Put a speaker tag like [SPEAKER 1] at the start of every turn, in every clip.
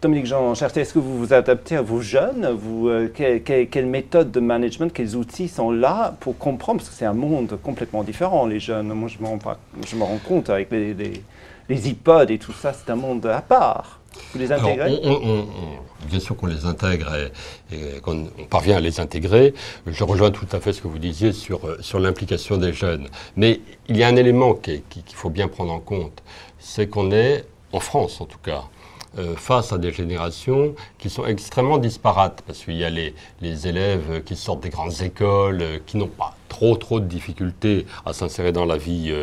[SPEAKER 1] Dominique Jean Chartier, est-ce que vous vous adaptez à vos jeunes quelles méthodes de management, quels outils sont là pour comprendre? Parce que c'est un monde complètement différent, les jeunes. Moi, je me rends compte avec les iPods et tout ça, c'est un monde à part. Vous les intégrez?
[SPEAKER 2] Bien sûr qu'on les intègre et qu'on parvient à les intégrer. Je rejoins tout à fait ce que vous disiez sur l'implication des jeunes. Mais il y a un élément qu'il faut bien prendre en compte, c'est qu'on est, en France en tout cas, face à des générations qui sont extrêmement disparates, parce qu'il y a les élèves qui sortent des grandes écoles, qui n'ont pas trop de difficultés à s'insérer dans la vie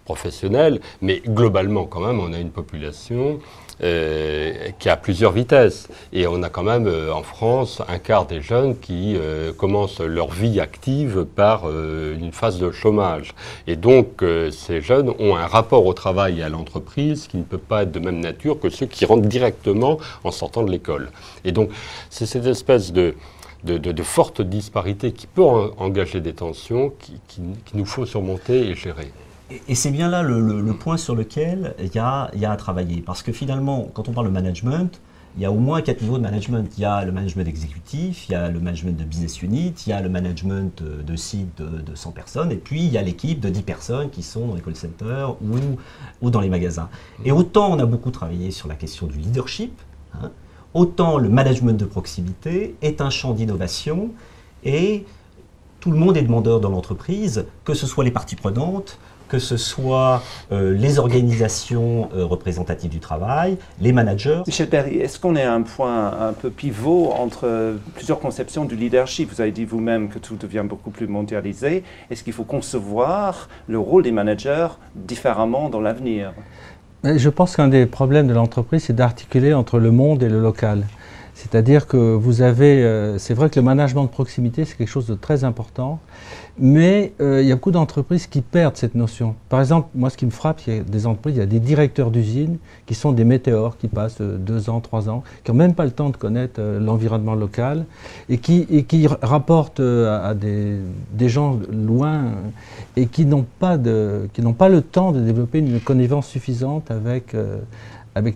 [SPEAKER 2] professionnelle, mais globalement quand même on a une population qui a plusieurs vitesses. Et on a quand même en France un quart des jeunes qui commencent leur vie active par une phase de chômage. Et donc ces jeunes ont un rapport au travail et à l'entreprise qui ne peut pas être de même nature que ceux qui rentrent directement en sortant de l'école. Et donc c'est cette espèce de forte disparité qui peut engager des tensions qu'il nous faut surmonter et gérer.
[SPEAKER 3] Et c'est bien là le point sur lequel il y a à travailler. Parce que finalement, quand on parle de management, il y a au moins 4 niveaux de management. Il y a le management exécutif, il y a le management de business unit, il y a le management de site de 100 personnes, et puis il y a l'équipe de 10 personnes qui sont dans les call centers ou dans les magasins. Et autant on a beaucoup travaillé sur la question du leadership, hein, autant le management de proximité est un champ d'innovation et tout le monde est demandeur dans l'entreprise, que ce soit les parties prenantes, que ce soit les organisations représentatives du travail, les managers.
[SPEAKER 1] Michel Berry, est-ce qu'on est à un point un peu pivot entre plusieurs conceptions du leadership? Vous avez dit vous-même que tout devient beaucoup plus mondialisé. Est-ce qu'il faut concevoir le rôle des managers différemment dans l'avenir?
[SPEAKER 4] Je pense qu'un des problèmes de l'entreprise, c'est d'articuler entre le monde et le local. C'est-à-dire que vous avez, c'est vrai que le management de proximité, c'est quelque chose de très important, mais il y a beaucoup d'entreprises qui perdent cette notion. Par exemple, moi ce qui me frappe, il y a des entreprises, il y a des directeurs d'usines qui sont des météores, qui passent 2 ans, 3 ans, qui n'ont même pas le temps de connaître l'environnement local et qui rapportent à des gens loin et qui n'ont pas le temps de développer une connivence suffisante avec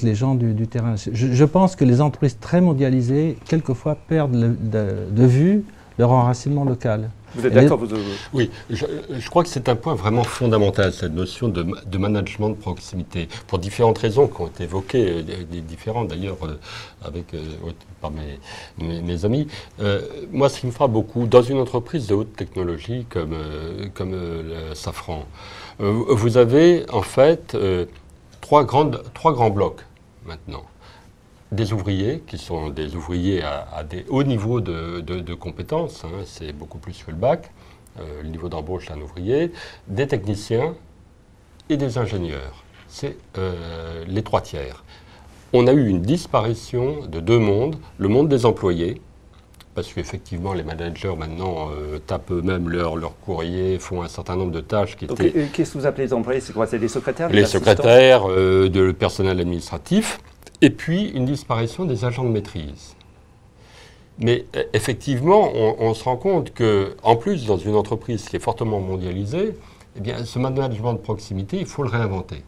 [SPEAKER 4] les gens du terrain. Je pense que les entreprises très mondialisées, quelquefois, perdent de vue leur enracinement local.
[SPEAKER 1] Vous êtes d'accord?
[SPEAKER 2] Oui, je crois que c'est un point vraiment fondamental, cette notion de management de proximité, pour différentes raisons qui ont été évoquées, différentes d'ailleurs par mes amis. Moi, ce qui me frappe beaucoup, dans une entreprise de haute technologie comme Safran, vous avez en fait trois grands blocs maintenant. Des ouvriers, qui sont des ouvriers à des hauts niveaux de compétences, hein, c'est beaucoup plus que le bac, le niveau d'embauche d'un ouvrier, des techniciens et des ingénieurs. C'est les 3 tiers. On a eu une disparition de 2 mondes, le monde des employés, parce qu'effectivement, les managers, maintenant, tapent eux-mêmes leur courrier, font un certain nombre de tâches qui étaient...
[SPEAKER 1] Qu'est-ce que vous appelez les employés? C'est quoi? C'est des secrétaires?
[SPEAKER 2] Les secrétaires, de personnel administratif, et puis une disparition des agents de maîtrise. Mais effectivement, on se rend compte qu'en plus, dans une entreprise qui est fortement mondialisée, eh bien, ce management de proximité, il faut le réinventer.